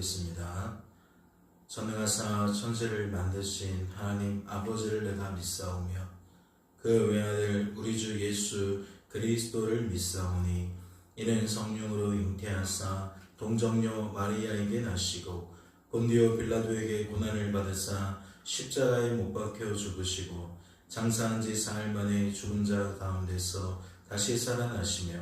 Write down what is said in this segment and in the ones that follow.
기도하겠습니다. 전능하사 천지를 만드신 하나님 아버지를 내가 믿사오며 그 외아들 우리 주 예수 그리스도를 믿사오니 이는 성령으로 잉태하사 동정녀 마리아에게 나시고 본디오 빌라도에게 고난을 받으사 십자가에 못 박혀 죽으시고 장사한 지 사흘 만에 죽은 자 가운데서 다시 살아나시며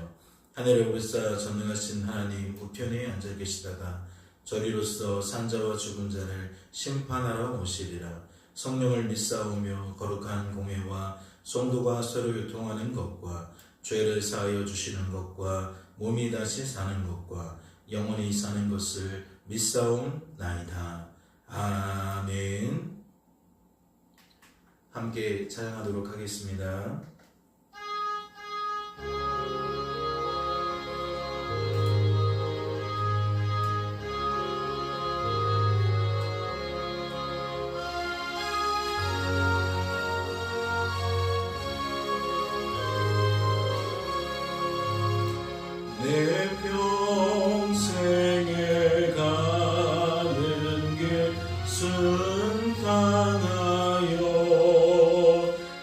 하늘에 오르사 전능하신 하나님 우편에 앉아 계시다가 저리로서 산자와 죽은 자를 심판하러 오시리라. 성령을 믿사오며 거룩한 공회와 성도가 서로 교통하는 것과 죄를 사하여 주시는 것과 몸이 다시 사는 것과 영원히 사는 것을 믿사옵나이다. 아멘. 함께 찬양하도록 하겠습니다. 내 평생에 가는 길 순탄하여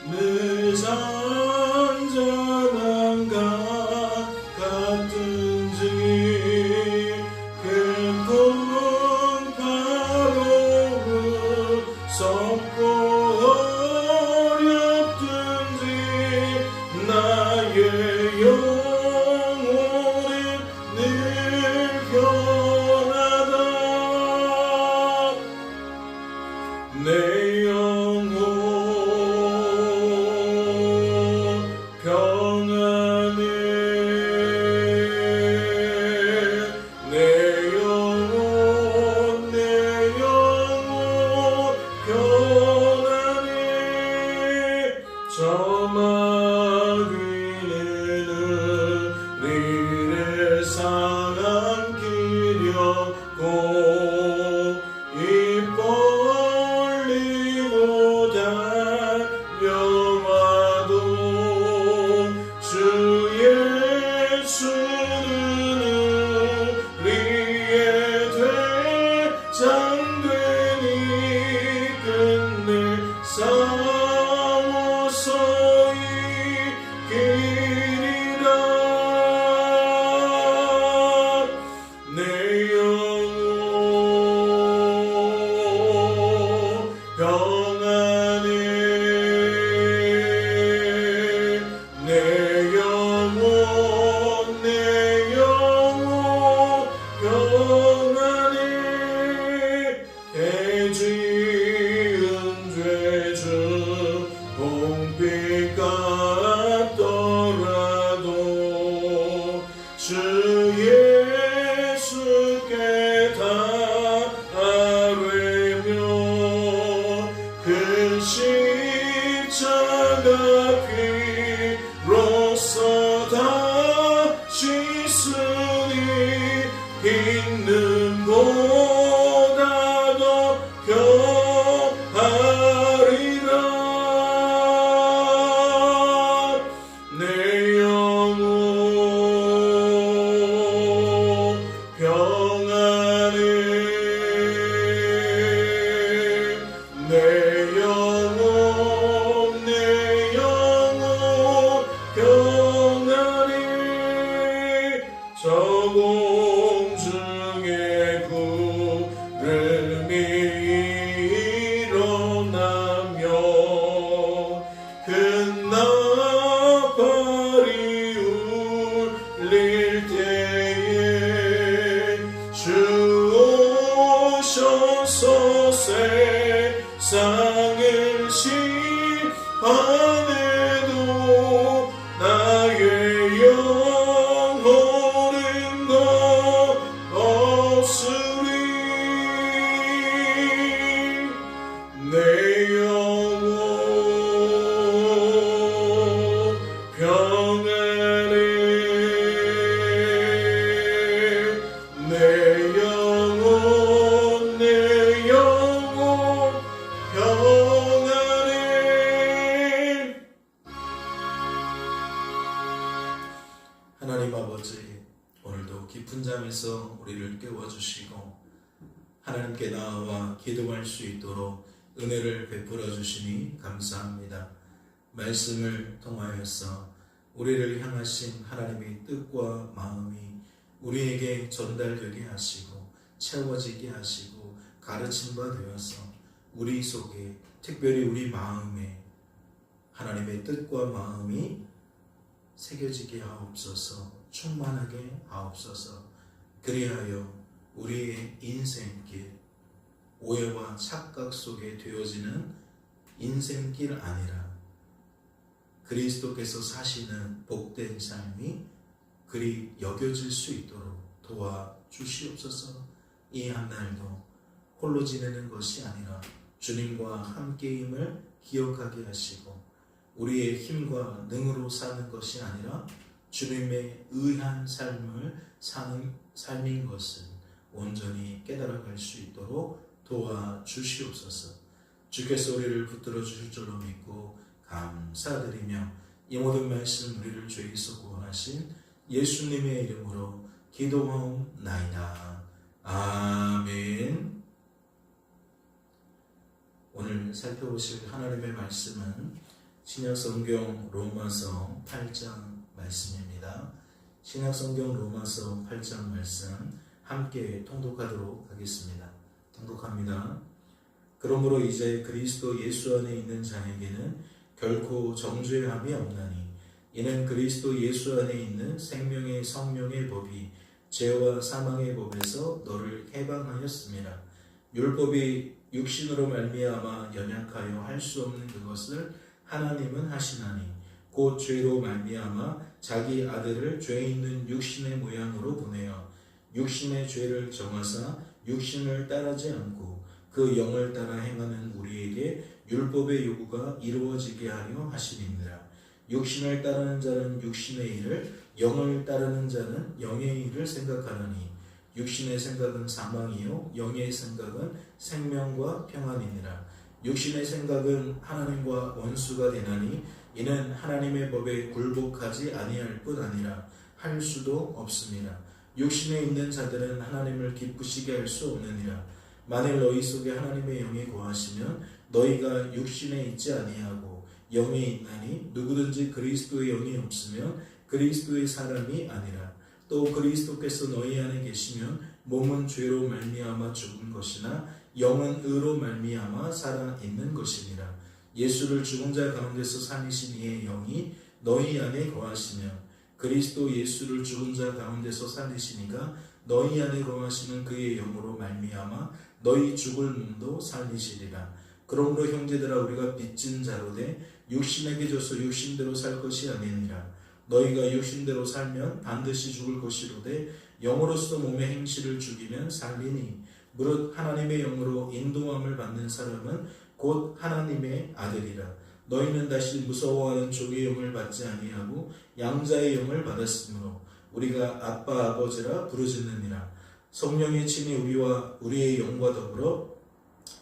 늘 잔잔한 가 같은지 큰 풍파로 섭고 어렵든지 나의 내 영혼 평안해 내 영혼 평안해 저막 위에는 니를 상안기렸고 이 멀리고 달려와도 주 예수는 우리의 대장되니 끝내 싸워서 이기리라. 내 영혼 평안해 내 영혼 평안해 대지은 죄주 공빛 같더라도 주 예수께 다 아뢰며 그 십자가 피로써 다시 쓰니 있는 보다 더 평하리라. 내 영혼 평안해 내 영혼 평안해 저 공중의 구름이 일어나며 큰 나팔이 울릴 때에 주 오셔서 세상을 심판해도 나의 영혼은 더 없으리. 내 영혼 평안해 내 영혼 평안해 하나님께 나아와 기도할 수 있도록 은혜를 베풀어 주시니 감사합니다. 말씀을 통하여서 우리를 향하신 하나님의 뜻과 마음이 우리에게 전달되게 하시고 채워지게 하시고 가르침 바 되어서 우리 속에 특별히 우리 마음에 하나님의 뜻과 마음이 새겨지게 하옵소서. 충만하게 하옵소서. 그리하여 우리의 인생길, 오해와 착각 속에 되어지는 인생길 아니라 그리스도께서 사시는 복된 삶이 그리 여겨질 수 있도록 도와주시옵소서. 이 한날도 홀로 지내는 것이 아니라 주님과 함께임을 기억하게 하시고 우리의 힘과 능으로 사는 것이 아니라 주님의 의한 삶을 사는 삶인 것을 온전히 깨달아갈 수 있도록 도와주시옵소서. 주께서 우리를 붙들어 주실 줄로 믿고 감사드리며 이 모든 말씀 우리를 죄에서 구원하신 예수님의 이름으로 기도하옵나이다. 아멘. 오늘 살펴보실 하나님의 말씀은 신약성경 로마서 8장 말씀입니다. 신약성경 로마서 8장 말씀 함께 통독하도록 하겠습니다. 통독합니다. 그러므로 이제 그리스도 예수 안에 있는 자에게는 결코 정죄함이 없나니 이는 그리스도 예수 안에 있는 생명의 성령의 법이 죄와 사망의 법에서 너를 해방하였습니다. 율법이 육신으로 말미암아 연약하여 할 수 없는 그것을 하나님은 하시나니 곧 죄로 말미암아 자기 아들을 죄 있는 육신의 모양으로 보내어 육신의 죄를 정하사 육신을 따르지 않고 그 영을 따라 행하는 우리에게 율법의 요구가 이루어지게 하려 하시니라. 육신을 따르는 자는 육신의 일을, 영을 따르는 자는 영의 일을 생각하느니 육신의 생각은 사망이요 영의 생각은 생명과 평안이니라. 육신의 생각은 하나님과 원수가 되나니 이는 하나님의 법에 굴복하지 아니할 뿐 아니라 할 수도 없습니다. 육신에 있는 자들은 하나님을 기쁘시게 할 수 없느니라. 만일 너희 속에 하나님의 영이 거하시면 너희가 육신에 있지 아니하고 영에 있나니 누구든지 그리스도의 영이 없으면 그리스도의 사람이 아니라. 또 그리스도께서 너희 안에 계시면 몸은 죄로 말미암아 죽은 것이나 영은 의로 말미암아 살아 있는 것이니라. 예수를 죽은 자 가운데서 살리신 이의 영이 너희 안에 거하시면 그리스도 예수를 죽은 자 가운데서 살리시니가 너희 안에 거하시는 그의 영으로 말미암아 너희 죽을 몸도 살리시리라. 그러므로 형제들아 우리가 빚진 자로 돼 육신에게 져서 육신대로 살 것이 아니니라. 너희가 육신대로 살면 반드시 죽을 것이로되 영으로서 몸의 행실을 죽이면 살리니 무릇 하나님의 영으로 인도함을 받는 사람은 곧 하나님의 아들이라. 너희는 다시 무서워하는 종의 영을 받지 아니하고 양자의 영을 받았으므로 우리가 아빠 아버지라 부르짖느니라. 성령의 친히 우리와 우리의 영과 더불어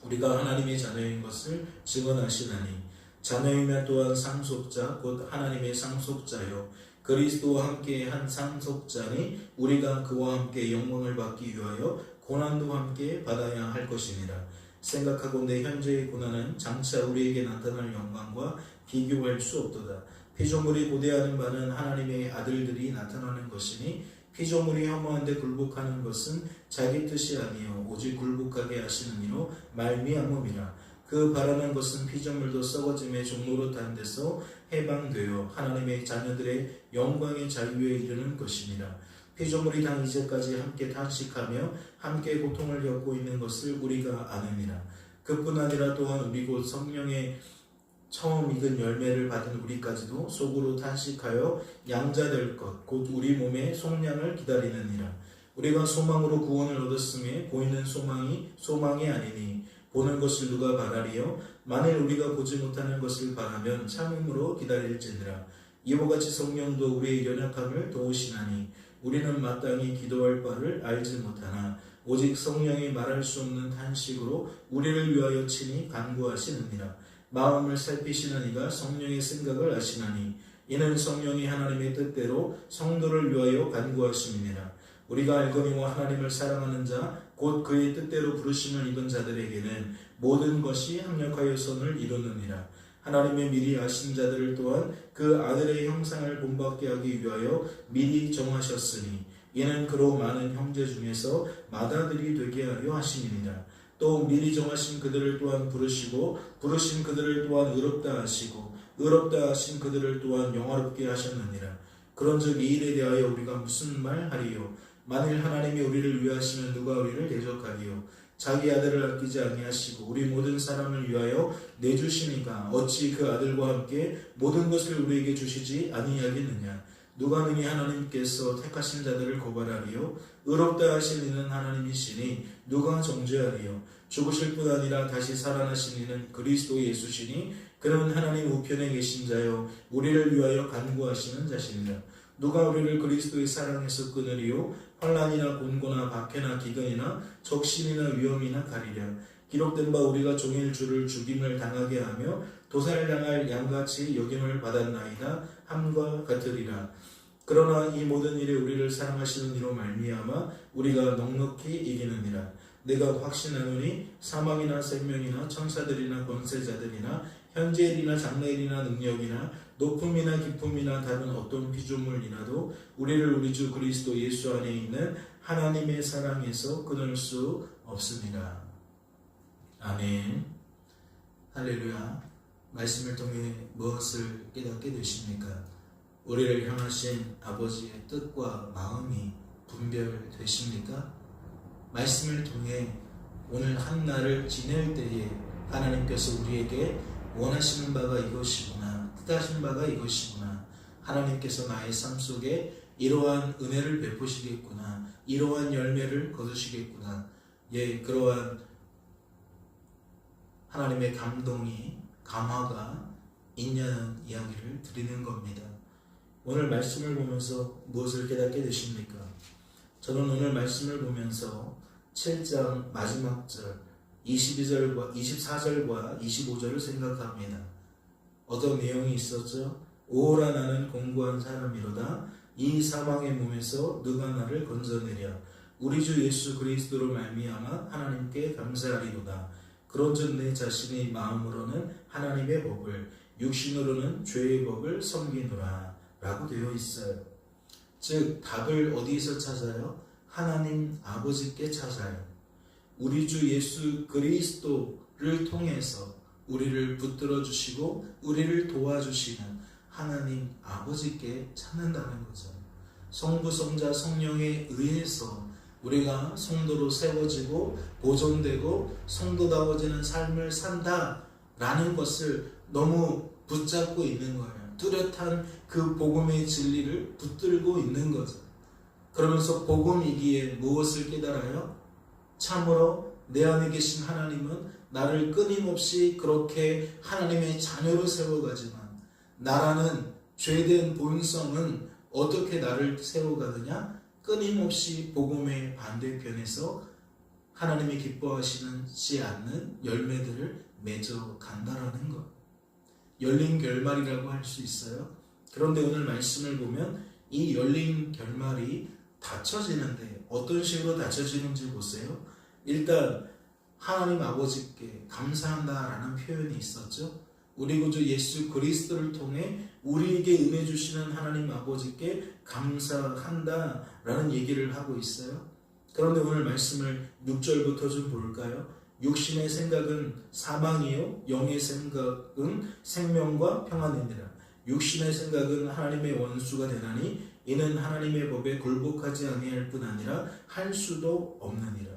우리가 하나님의 자녀인 것을 증언하시나니 자녀이면 또한 상속자 곧 하나님의 상속자요 그리스도와 함께 한 상속자니 우리가 그와 함께 영광을 받기 위하여 고난도 함께 받아야 할 것이니라. 생각하건대 현재의 고난은 장차 우리에게 나타날 영광과 비교할 수 없도다. 피조물이 고대하는 바는 하나님의 아들들이 나타나는 것이니 피조물이 혐오한데 굴복하는 것은 자기 뜻이 아니요 오직 굴복하게 하시는 이로 말미암음이라. 그 바라는 것은 피조물도 썩어짐의 종노릇한 데서 해방되어 하나님의 자녀들의 영광의 자유에 이르는 것이니라. 피조물이 단 이제까지 함께 탄식하며 함께 고통을 겪고 있는 것을 우리가 아느니라. 그뿐 아니라 또한 우리 곧 성령의 처음 익은 열매를 받은 우리까지도 속으로 탄식하여 양자될 것 곧 우리 몸의 속량을 기다리느니라. 우리가 소망으로 구원을 얻었음에 보이는 소망이 아니니 보는 것을 누가 바라리요? 만일 우리가 보지 못하는 것을 바라면 참음으로 기다릴지니라. 이와 같이 성령도 우리의 연약함을 도우시나니 우리는 마땅히 기도할 바를 알지 못하나 오직 성령이 말할 수 없는 탄식으로 우리를 위하여 친히 간구하시느니라. 마음을 살피시는 이가 성령의 생각을 아시나니 이는 성령이 하나님의 뜻대로 성도를 위하여 간구하심이니라. 우리가 알거니와 하나님을 사랑하는 자 곧 그의 뜻대로 부르심을 입은 자들에게는 모든 것이 합력하여 선을 이루느니라. 하나님의 미리 아신 자들을 또한 그 아들의 형상을 본받게 하기 위하여 미리 정하셨으니 이는 그로 많은 형제 중에서 맏아들이 되게 하려 하심이니라. 또 미리 정하신 그들을 또한 부르시고 부르신 그들을 또한 의롭다 하시고 의롭다 하신 그들을 또한 영화롭게 하셨느니라. 그런즉 이 일에 대하여 우리가 무슨 말 하리요? 만일 하나님이 우리를 위하시면 누가 우리를 대적하리요? 자기 아들을 아끼지 아니하시고 우리 모든 사람을 위하여 내주시니까 어찌 그 아들과 함께 모든 것을 우리에게 주시지 아니하겠느냐? 누가 능히 하나님께서 택하신 자들을 고발하리요? 의롭다 하신 이는 하나님이시니 누가 정죄하리요? 죽으실 뿐 아니라 다시 살아나신 이는 그리스도 예수시니 그는 하나님 우편에 계신 자요 우리를 위하여 간구하시는 자시니라. 누가 우리를 그리스도의 사랑에서 끊으리요? 환난이나 곤고나 박해나 기근이나 적신이나 위험이나 가리랴. 기록된 바 우리가 종일 주를 죽임을 당하게 하며 도살당할 양같이 여김을 받았나이다 함과 같으리라. 그러나 이 모든 일에 우리를 사랑하시는 이로 말미암아 우리가 넉넉히 이기느니라. 내가 확신하노니 사망이나 생명이나 천사들이나 권세자들이나 현재일이나 장래일이나 능력이나 높음이나 깊음이나 다른 어떤 피조물이라도 우리를 우리 주 그리스도 예수 안에 있는 하나님의 사랑에서 끊을 수 없습니다. 아멘. 할렐루야. 말씀을 통해 무엇을 깨닫게 되십니까? 우리를 향하신 아버지의 뜻과 마음이 분별되십니까? 말씀을 통해 오늘 한 날을 지낼 때에 하나님께서 우리에게 원하시는 바가 이것이구나, 뜻하신 바가 이것이구나, 하나님께서 나의 삶 속에 이러한 은혜를 베푸시겠구나, 이러한 열매를 거두시겠구나, 그러한 하나님의 감동이, 감화가 있냐는 이야기를 드리는 겁니다. 오늘 말씀을 보면서 무엇을 깨닫게 되십니까? 저는 오늘 말씀을 보면서 7장 마지막 절 22절과 24절과 25절을 생각합니다. 어떤 내용이 있었죠? 오라 나는 공고한 사람이로다. 이 사망의 몸에서 누가 나를 건져내랴. 우리 주 예수 그리스도로 말미암아 하나님께 감사하리로다. 그런즉 내 자신의 마음으로는 하나님의 법을, 육신으로는 죄의 법을 섬기노라 라고 되어 있어요. 즉 답을 어디서 찾아요? 하나님 아버지께 찾아요. 우리 주 예수 그리스도를 통해서 우리를 붙들어 주시고 우리를 도와주시는 하나님 아버지께 찾는다는 거죠. 성부, 성자, 성령에 의해서 우리가 성도로 세워지고 보존되고 성도다워지는 삶을 산다라는 것을 너무 붙잡고 있는 거예요. 뚜렷한 그 복음의 진리를 붙들고 있는 거죠. 그러면서 복음이기에 무엇을 깨달아요? 참으로 내 안에 계신 하나님은 나를 끊임없이 그렇게 하나님의 자녀로 세워가지만 나라는 죄된 본성은 어떻게 나를 세워가느냐? 끊임없이 복음의 반대편에서 하나님이 기뻐하시지 않는 열매들을 맺어 간다라는 것. 열린 결말이라고 할 수 있어요. 그런데 오늘 말씀을 보면 이 열린 결말이 닫혀지는데 어떤 식으로 닫혀지는지 보세요. 일단 하나님 아버지께 감사한다라는 표현이 있었죠. 우리 구주 예수 그리스도를 통해 우리에게 은혜 주시는 하나님 아버지께 감사한다라는 얘기를 하고 있어요. 그런데 오늘 말씀을 6절부터 좀 볼까요? 육신의 생각은 사망이요 영의 생각은 생명과 평안이니라. 육신의 생각은 하나님의 원수가 되나니 이는 하나님의 법에 굴복하지 아니할 뿐 아니라 할 수도 없느니라.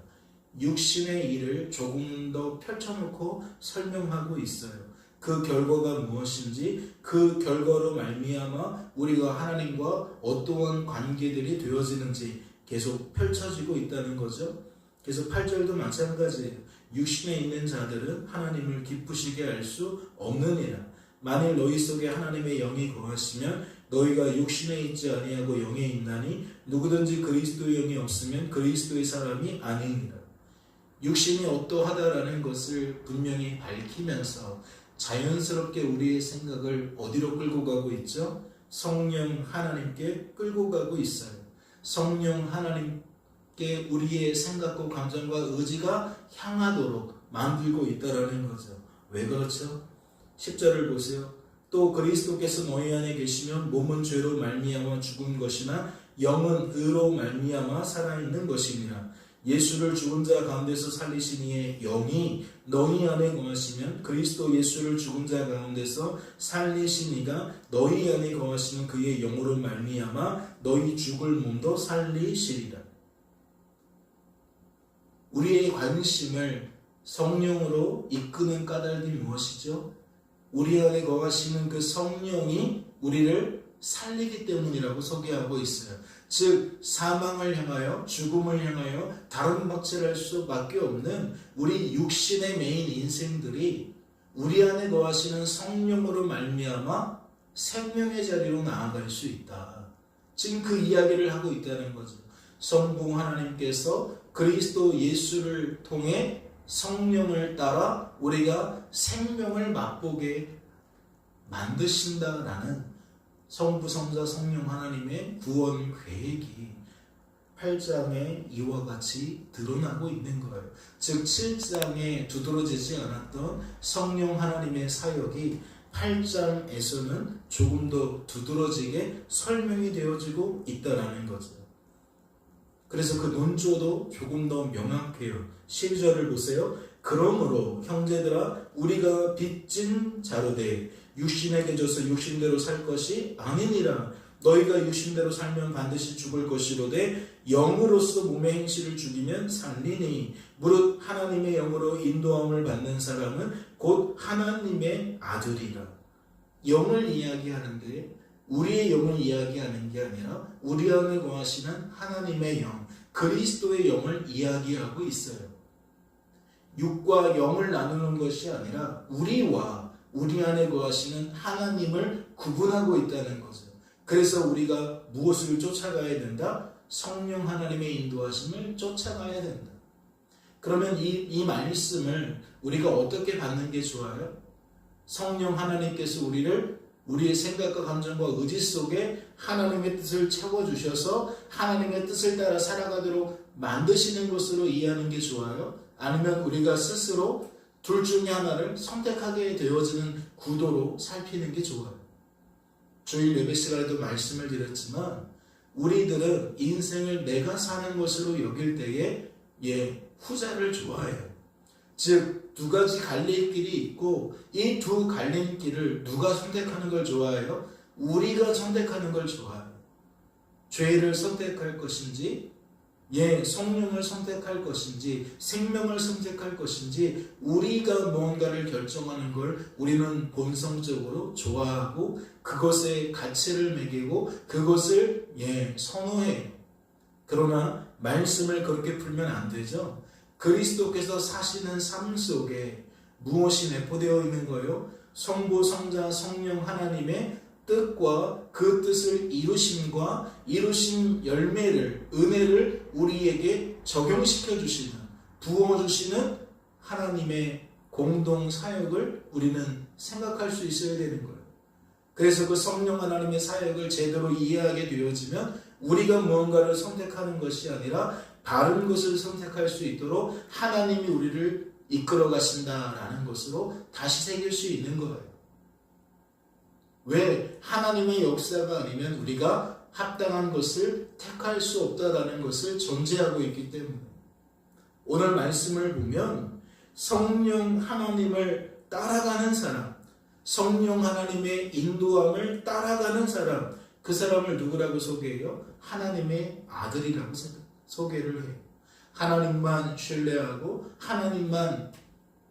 육신의 일을 조금 더 펼쳐놓고 설명하고 있어요. 그 결과가 무엇인지, 그 결과로 말미암아 우리가 하나님과 어떠한 관계들이 되어지는지 계속 펼쳐지고 있다는 거죠. 그래서 8절도 마찬가지예요. 육신에 있는 자들은 하나님을 기쁘시게 할 수 없느니라. 만일 너희 속에 하나님의 영이 거하시면 너희가 육신에 있지 아니하고 영에 있나니 누구든지 그리스도의 영이 없으면 그리스도의 사람이 아니니라. 육신이 어떠하다라는 것을 분명히 밝히면서 자연스럽게 우리의 생각을 어디로 끌고 가고 있죠? 성령 하나님께 끌고 가고 있어요. 성령 하나님 하나님께 우리의 생각과 감정과 의지가 향하도록 만들고 있다라는 거죠. 왜 그렇죠? 10절을 보세요. 또 그리스도께서 너희 안에 계시면 몸은 죄로 말미암아 죽은 것이나 영은 의로 말미암아 살아있는 것이니라. 예수를 죽은 자 가운데서 살리신 이의 영이 너희 안에 거하시면 그리스도 예수를 죽은 자 가운데서 살리신 이가 너희 안에 거하시는 그의 영으로 말미암아 너희 죽을 몸도 살리시리라. 우리의 관심을 성령으로 이끄는 까닭이 무엇이죠? 우리 안에 거하시는 그 성령이 우리를 살리기 때문이라고 소개하고 있어요. 즉 사망을 향하여 죽음을 향하여 다른 박질할 수밖에 없는 우리 육신의 메인 인생들이 우리 안에 거하시는 성령으로 말미암아 생명의 자리로 나아갈 수 있다. 지금 그 이야기를 하고 있다는 거죠. 성부 하나님께서 그리스도 예수를 통해 성령을 따라 우리가 생명을 맛보게 만드신다라는 성부, 성자, 성령 하나님의 구원 계획이 8장에 이와 같이 드러나고 있는 거예요. 즉 7장에 두드러지지 않았던 성령 하나님의 사역이 8장에서는 조금 더 두드러지게 설명이 되어지고 있다라는 거죠. 그래서 그 논조도 조금 더 명확해요. 12절을 보세요. 그러므로 형제들아 우리가 빚진 자로되 육신에게 져서 육신대로 살 것이 아니니라. 너희가 육신대로 살면 반드시 죽을 것이로되 영으로서 몸의 행실을 죽이면 살리니 무릇 하나님의 영으로 인도함을 받는 사람은 곧 하나님의 아들이라. 영을 이야기하는데 우리의 영을 이야기하는 게 아니라 우리 안에 거하시는 하나님의 영, 그리스도의 영을 이야기하고 있어요. 육과 영을 나누는 것이 아니라 우리와 우리 안에 거하시는 하나님을 구분하고 있다는 거죠. 그래서 우리가 무엇을 쫓아가야 된다? 성령 하나님의 인도하심을 쫓아가야 된다. 그러면 이 말씀을 우리가 어떻게 받는 게 좋아요? 성령 하나님께서 우리의 생각과 감정과 의지 속에 하나님의 뜻을 채워주셔서 하나님의 뜻을 따라 살아가도록 만드시는 것으로 이해하는 게 좋아요? 아니면 우리가 스스로 둘 중에 하나를 선택하게 되어지는 구도로 살피는 게 좋아요? 주일 예배 시간에도 말씀을 드렸지만 우리들은 인생을 내가 사는 것으로 여길 때에 후자를 좋아해요. 즉 두 가지 갈림길이 있고 이 두 갈림길을 누가 선택하는 걸 좋아해요? 우리가 선택하는 걸 좋아해요. 죄를 선택할 것인지 성령을 선택할 것인지 생명을 선택할 것인지 우리가 무언가를 결정하는 걸 우리는 본성적으로 좋아하고 그것에 가치를 매기고 그것을 선호해요. 그러나 말씀을 그렇게 풀면 안 되죠. 그리스도께서 사시는 삶 속에 무엇이 내포되어 있는 거예요? 성부, 성자, 성령 하나님의 뜻과 그 뜻을 이루심과 이루신 열매를, 은혜를 우리에게 적용시켜 주시는, 부어주시는 하나님의 공동 사역을 우리는 생각할 수 있어야 되는 거예요. 그래서 그 성령 하나님의 사역을 제대로 이해하게 되어지면 우리가 무언가를 선택하는 것이 아니라 다른 것을 선택할 수 있도록 하나님이 우리를 이끌어 가신다라는 것으로 다시 새길 수 있는 거예요. 왜? 하나님의 역사가 아니면 우리가 합당한 것을 택할 수 없다라는 것을 전제하고 있기 때문에 오늘 말씀을 보면 성령 하나님을 따라가는 사람, 성령 하나님의 인도함을 따라가는 사람, 그 사람을 누구라고 소개해요? 하나님의 아들이라고 소개를 해요. 하나님만 신뢰하고 하나님만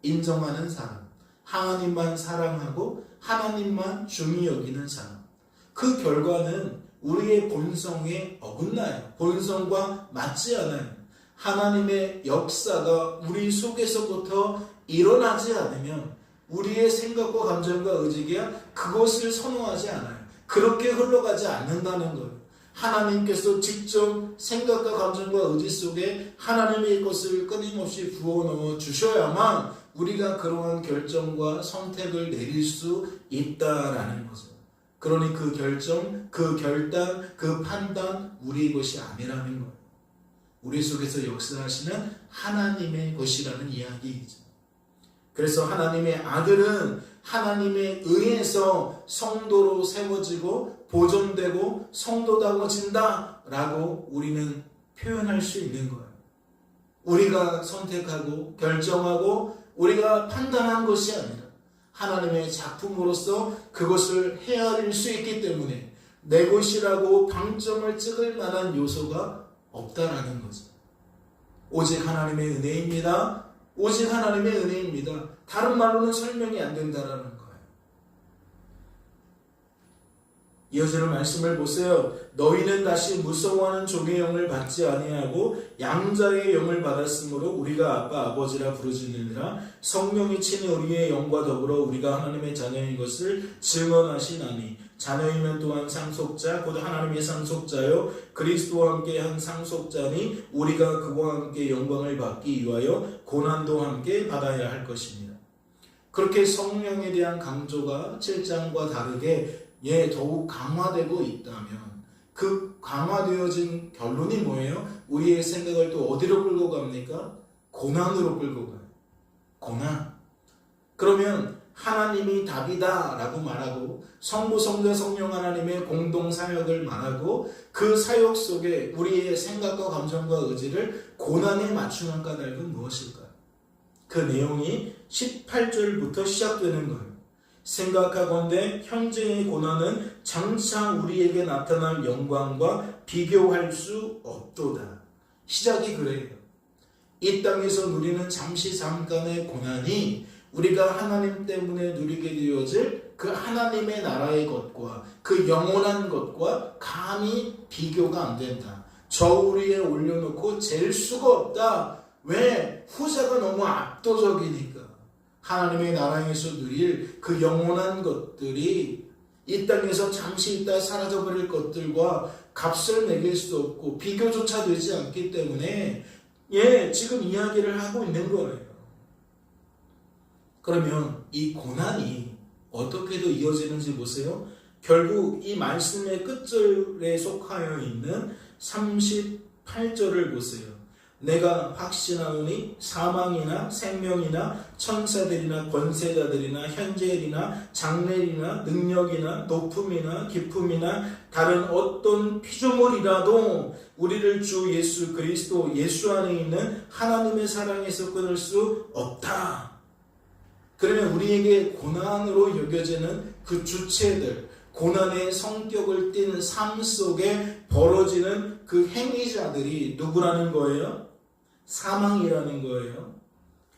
인정하는 사람, 하나님만 사랑하고 하나님만 중히 여기는 사람. 그 결과는 우리의 본성에 어긋나요. 본성과 맞지 않아요. 하나님의 역사가 우리 속에서부터 일어나지 않으면 우리의 생각과 감정과 의지가 그것을 선호하지 않아요. 그렇게 흘러가지 않는다는 거예요. 하나님께서 직접 생각과 감정과 의지 속에 하나님의 것을 끊임없이 부어넣어 주셔야만 우리가 그러한 결정과 선택을 내릴 수 있다라는 거죠. 그러니 그 결정, 그 결단, 그 판단 우리의 것이 아니라는 거예요. 우리 속에서 역사하시는 하나님의 것이라는 이야기이죠. 그래서 하나님의 아들은 하나님에 의해서 성도로 세워지고 보존되고 성도다워진다 라고 우리는 표현할 수 있는 거예요. 우리가 선택하고 결정하고 우리가 판단한 것이 아니라 하나님의 작품으로서 그것을 헤아릴 수 있기 때문에 내 것이라고 방점을 찍을 만한 요소가 없다라는 거죠. 오직 하나님의 은혜입니다. 오직 하나님의 은혜입니다. 다른 말로는 설명이 안 된다라는 거예요. 이어지는 말씀을 보세요. 너희는 다시 무서워하는 종의 영을 받지 아니하고 양자의 영을 받았으므로 우리가 아빠 아버지라 부르짖느니라. 성령이 친히 우리의 영과 더불어 우리가 하나님의 자녀인 것을 증언하시나니 자녀이면 또한 상속자 곧 하나님의 상속자요 그리스도와 함께 한 상속자니 우리가 그와 함께 영광을 받기 위하여 고난도 함께 받아야 할 것입니다. 그렇게 성령에 대한 강조가 7장과 다르게 더욱 강화되고 있다면 그 강화되어진 결론이 뭐예요? 우리의 생각을 또 어디로 끌고 갑니까? 고난으로 끌고 가요. 고난. 그러면 하나님이 답이다 라고 말하고 성부 성자 성령 하나님의 공동 사역을 말하고 그 사역 속에 우리의 생각과 감정과 의지를 고난에 맞추는 까닭은 무엇일까요? 그 내용이 18절부터 시작되는 거예요. 생각하건대 현재의 고난은 장차 우리에게 나타날 영광과 비교할 수 없도다. 시작이 그래요. 이 땅에서 누리는 잠깐의 고난이 우리가 하나님 때문에 누리게 되어질 그 하나님의 나라의 것과 그 영원한 것과 감히 비교가 안 된다. 저 위에 올려놓고 잴 수가 없다. 왜? 후자가 너무 압도적이니까. 하나님의 나라에서 누릴 그 영원한 것들이 이 땅에서 잠시 있다 사라져버릴 것들과 값을 매길 수 없고 비교조차 되지 않기 때문에 지금 이야기를 하고 있는 거예요. 그러면 이 고난이 어떻게도 이어지는지 보세요. 결국 이 말씀의 끝절에 속하여 있는 38절을 보세요. 내가 확신하노니 사망이나 생명이나 천사들이나 권세자들이나 현재일이나 장래일이나 능력이나 높음이나 깊음이나 다른 어떤 피조물이라도 우리를 주 예수 그리스도 예수 안에 있는 하나님의 사랑에서 끊을 수 없다. 그러면 우리에게 고난으로 여겨지는 그 주체들, 고난의 성격을 띤 삶 속에 벌어지는 그 행위자들이 누구라는 거예요? 사망이라는 거예요.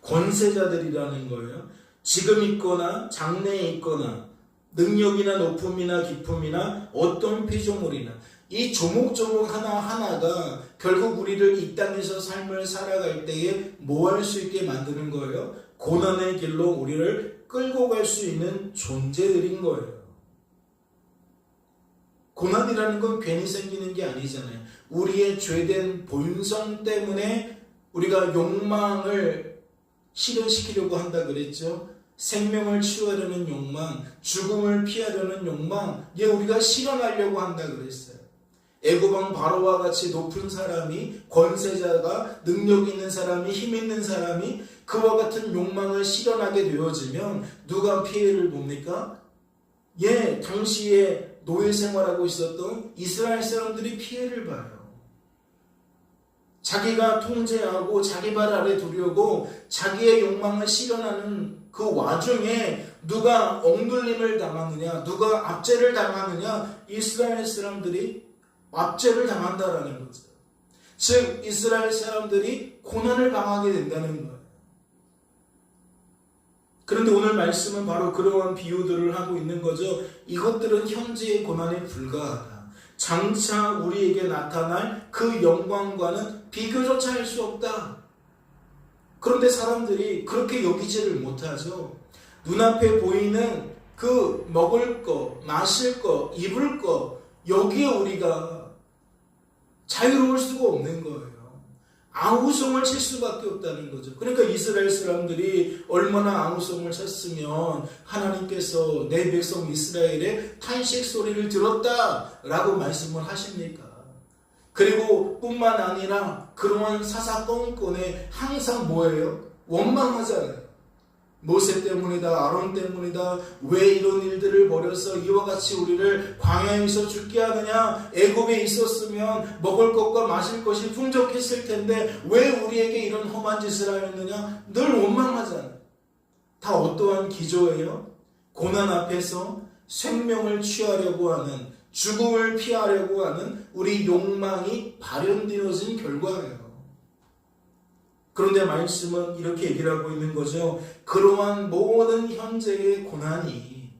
권세자들이라는 거예요. 지금 있거나 장래에 있거나 능력이나 높음이나 깊음이나 어떤 피조물이나 이 조목조목 하나하나가 결국 우리를 이 땅에서 삶을 살아갈 때에 뭐 할 수 있게 만드는 거예요? 고난의 길로 우리를 끌고 갈 수 있는 존재들인 거예요. 고난이라는 건 괜히 생기는 게 아니잖아요. 우리의 죄된 본성 때문에 우리가 욕망을 실현시키려고 한다 그랬죠. 생명을 취하려는 욕망, 죽음을 피하려는 욕망, 우리가 실현하려고 한다 그랬어요. 애굽왕 바로와 같이 높은 사람이, 권세자가, 능력 있는 사람이, 힘 있는 사람이 그와 같은 욕망을 실현하게 되어지면 누가 피해를 봅니까? 당시에 노예 생활하고 있었던 이스라엘 사람들이 피해를 봐요. 자기가 통제하고 자기 발 아래 두려고 자기의 욕망을 실현하는 그 와중에 누가 억눌림을 당하느냐, 누가 압제를 당하느냐, 이스라엘 사람들이 압제를 당한다라는 거죠. 즉 이스라엘 사람들이 고난을 당하게 된다는 거예요. 그런데 오늘 말씀은 바로 그러한 비유들을 하고 있는 거죠. 이것들은 현재의 고난에 불과하다. 장차 우리에게 나타날 그 영광과는 비교조차 할 수 없다. 그런데 사람들이 그렇게 여기지를 못하죠. 눈앞에 보이는 그 먹을 거, 마실 거, 입을 거, 여기에 우리가 자유로울 수가 없는 거예요. 아우성을 칠 수밖에 없다는 거죠. 그러니까 이스라엘 사람들이 얼마나 아우성을 쳤으면 하나님께서 내 백성 이스라엘의 탄식 소리를 들었다라고 말씀을 하십니까? 그리고 뿐만 아니라 그러한 사사건건에 항상 뭐예요? 원망하잖아요. 모세 때문이다, 아론 때문이다, 왜 이런 일들을 벌여서 이와 같이 우리를 광야에서 죽게 하느냐, 애굽에 있었으면 먹을 것과 마실 것이 풍족했을 텐데 왜 우리에게 이런 험한 짓을 하였느냐, 늘 원망하잖아요. 다 어떠한 기조예요? 고난 앞에서 생명을 취하려고 하는, 죽음을 피하려고 하는 우리 욕망이 발현되어진 결과예요. 그런데 말씀은 이렇게 얘기를 하고 있는 거죠. 그러한 모든 현재의 고난이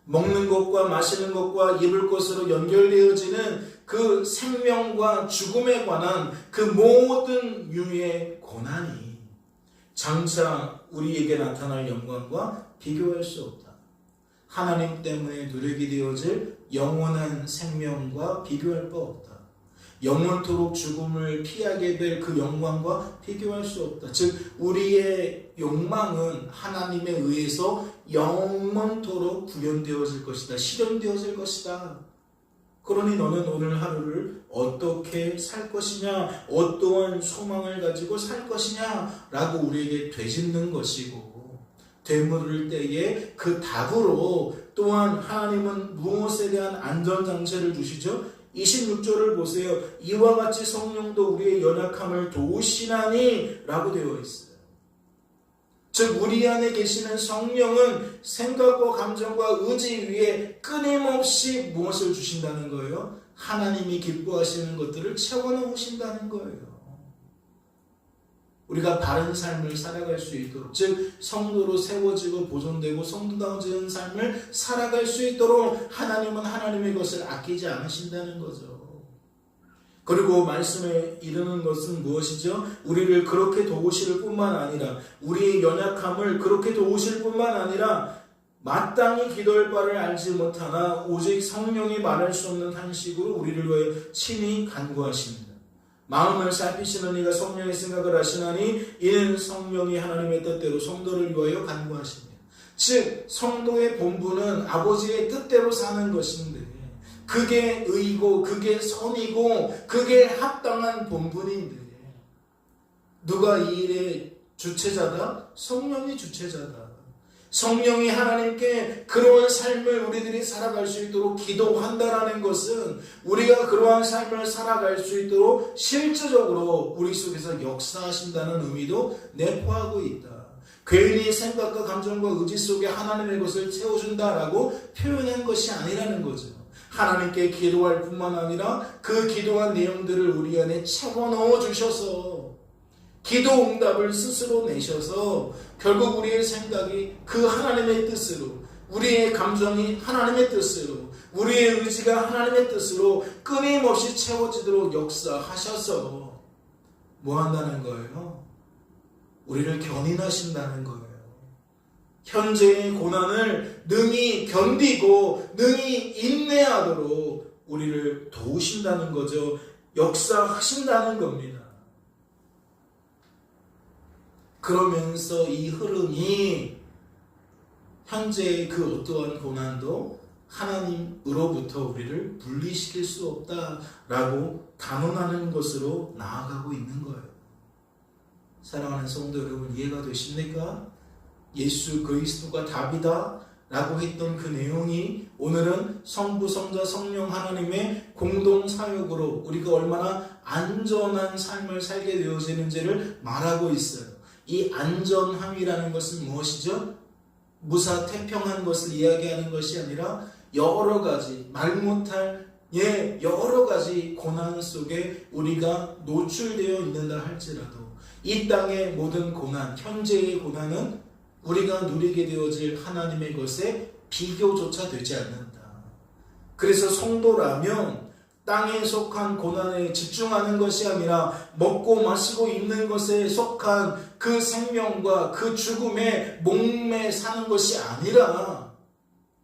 먹는 것과 마시는 것과 입을 것으로 연결되어지는 그 생명과 죽음에 관한 그 모든 유의 고난이 장차 우리에게 나타날 영광과 비교할 수 없다. 하나님 때문에 누리게 되어질 영원한 생명과 비교할 바 없다. 영원토록 죽음을 피하게 될 그 영광과 비교할 수 없다. 즉 우리의 욕망은 하나님에 의해서 영원토록 구현되어질 것이다. 실현되어질 것이다. 그러니 너는 오늘 하루를 어떻게 살 것이냐, 어떠한 소망을 가지고 살 것이냐 라고 우리에게 되짚는 것이고, 되물을 때에 그 답으로 또한 하나님은 무엇에 대한 안전장치를 주시죠? 26절을 보세요. 이와 같이 성령도 우리의 연약함을 도우시나니 라고 되어 있어요. 즉 우리 안에 계시는 성령은 생각과 감정과 의지 위에 끊임없이 무엇을 주신다는 거예요? 하나님이 기뻐하시는 것들을 채워넣으신다는 거예요. 우리가 바른 삶을 살아갈 수 있도록, 즉 성도로 세워지고 보존되고 성도다워지는 삶을 살아갈 수 있도록 하나님은 하나님의 것을 아끼지 않으신다는 거죠. 그리고 말씀에 이르는 것은 무엇이죠? 우리를 그렇게 도우실 뿐만 아니라, 우리의 연약함을 그렇게 도우실 뿐만 아니라 마땅히 기도할 바를 알지 못하나 오직 성령이 말할 수 없는 한식으로 우리를 위해 친히 간구하십니다. 마음을 살피시는 이가 성령의 생각을 하시나니 이는 성령이 하나님의 뜻대로 성도를 위하여 간구하십니다. 즉 성도의 본분은 아버지의 뜻대로 사는 것인데, 그게 의고 그게 선이고 그게 합당한 본분인데, 누가 이 일의 주체자다? 성령이 주체자다. 성령이 하나님께 그러한 삶을 우리들이 살아갈 수 있도록 기도한다라는 것은 우리가 그러한 삶을 살아갈 수 있도록 실질적으로 우리 속에서 역사하신다는 의미도 내포하고 있다. 괜히 생각과 감정과 의지 속에 하나님의 것을 채워준다라고 표현한 것이 아니라는 거죠. 하나님께 기도할 뿐만 아니라 그 기도한 내용들을 우리 안에 채워 넣어 주셔서 기도 응답을 스스로 내셔서 결국 우리의 생각이 그 하나님의 뜻으로, 우리의 감정이 하나님의 뜻으로, 우리의 의지가 하나님의 뜻으로 끊임없이 채워지도록 역사하셔서 뭐 한다는 거예요? 우리를 견인하신다는 거예요. 현재의 고난을 능히 견디고 능히 인내하도록 우리를 도우신다는 거죠. 역사하신다는 겁니다. 그러면서 이 흐름이 현재의 그 어떠한 고난도 하나님으로부터 우리를 분리시킬 수 없다라고 단언하는 것으로 나아가고 있는 거예요. 사랑하는 성도 여러분, 이해가 되십니까? 예수 그리스도가 답이다 라고 했던 그 내용이 오늘은 성부, 성자, 성령 하나님의 공동 사역으로 우리가 얼마나 안전한 삶을 살게 되어지는지를 말하고 있어요. 이 안전함이라는 것은 무엇이죠? 무사태평한 것을 이야기하는 것이 아니라 여러 가지 말 못할 여러 가지 고난 속에 우리가 노출되어 있는다 할지라도 이 땅의 모든 고난, 현재의 고난은 우리가 누리게 되어질 하나님의 것에 비교조차 되지 않는다. 그래서 성도라면 땅에 속한 고난에 집중하는 것이 아니라 먹고 마시고 입는 것에 속한 그 생명과 그 죽음에 목매 사는 것이 아니라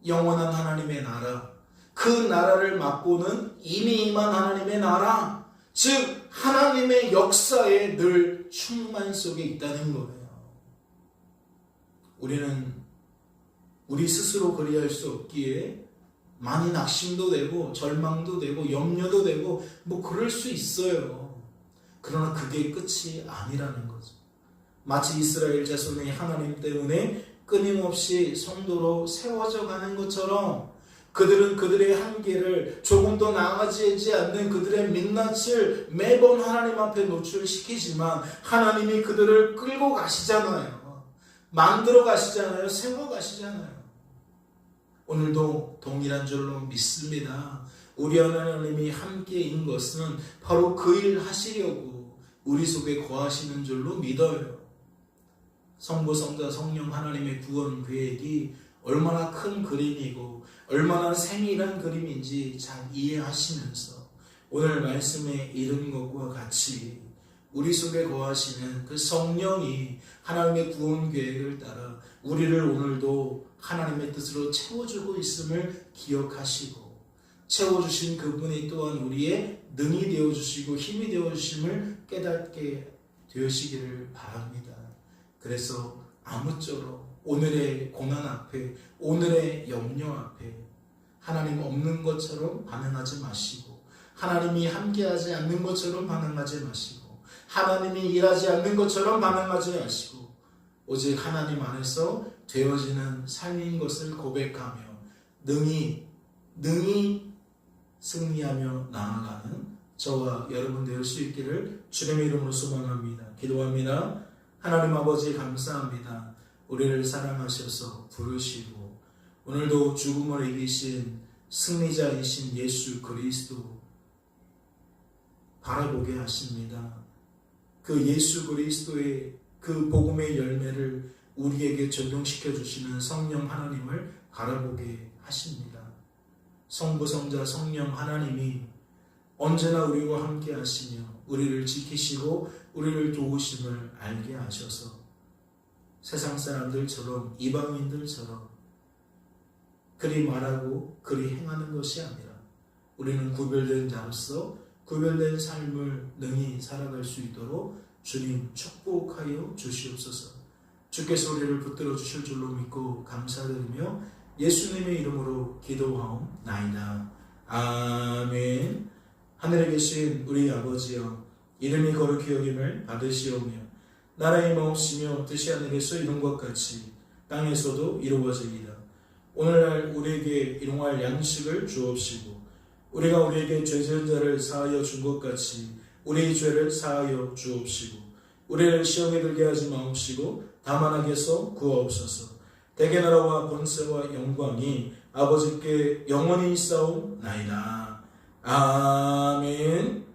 영원한 하나님의 나라, 그 나라를 맛보는 이미 임한 하나님의 나라, 즉 하나님의 역사에 늘 충만 속에 있다는 거예요. 우리는 우리 스스로 그리할 수 없기에 많이 낙심도 되고 절망도 되고 염려도 되고 뭐 그럴 수 있어요. 그러나 그게 끝이 아니라는 거죠. 마치 이스라엘 자손이 하나님 때문에 끊임없이 성도로 세워져 가는 것처럼 그들은 그들의 한계를 조금 더 나아지지 않는 그들의 민낯을 매번 하나님 앞에 노출시키지만 하나님이 그들을 끌고 가시잖아요. 만들어 가시잖아요. 세워 가시잖아요. 오늘도 동일한 줄로 믿습니다. 우리 하나님이 함께인 것은 바로 그 일 하시려고 우리 속에 거하시는 줄로 믿어요. 성부, 성자, 성령 하나님의 구원 계획이 얼마나 큰 그림이고 얼마나 세밀한 그림인지 잘 이해하시면서 오늘 말씀에 이른 것과 같이 우리 속에 거하시는 그 성령이 하나님의 구원 계획을 따라 우리를 오늘도 하나님의 뜻으로 채워주고 있음을 기억하시고 채워주신 그분이 또한 우리의 능이 되어주시고 힘이 되어주심을 깨닫게 되시기를 바랍니다. 그래서 아무쪼록 오늘의 고난 앞에 오늘의 염려 앞에 하나님 없는 것처럼 반응하지 마시고 하나님이 함께하지 않는 것처럼 반응하지 마시고 하나님이 일하지 않는 것처럼 반응하지 마시고 오직 하나님 안에서 되어지는 삶인 것을 고백하며 능히 승리하며 나아가는 저와 여러분 될 수 있기를 주님의 이름으로 소망합니다. 기도합니다. 하나님 아버지 감사합니다. 우리를 사랑하셔서 부르시고 오늘도 죽음을 이기신 승리자이신 예수 그리스도 바라보게 하십니다. 그 예수 그리스도의 그 복음의 열매를 우리에게 적용시켜 주시는 성령 하나님을 바라보게 하십니다. 성부, 성자, 성령 하나님이 언제나 우리와 함께 하시며 우리를 지키시고 우리를 도우심을 알게 하셔서 세상 사람들처럼 이방인들처럼 그리 말하고 그리 행하는 것이 아니라 우리는 구별된 자로서 구별된 삶을 능히 살아갈 수 있도록 주님 축복하여 주시옵소서. 주께서 우리를 붙들어 주실 줄로 믿고 감사드리며 예수님의 이름으로 기도하옵나이다. 아멘. 하늘에 계신 우리 아버지여, 이름이 거룩히 여김을 받으시오며 나라의 마옵시며 뜻이 하늘에서 이룬 것 같이 땅에서도 이루어지이다. 오늘날 우리에게 일용할 양식을 주옵시고 우리가 우리에게 죄 지은 자를 사하여 준 것 같이 우리의 죄를 사하여 주옵시고 우리를 시험에 들게 하지 마옵시고 다만 악에서 구하옵소서. 대개 나라와 권세와 영광이 아버지께 영원히 있사옵나이다. 아멘.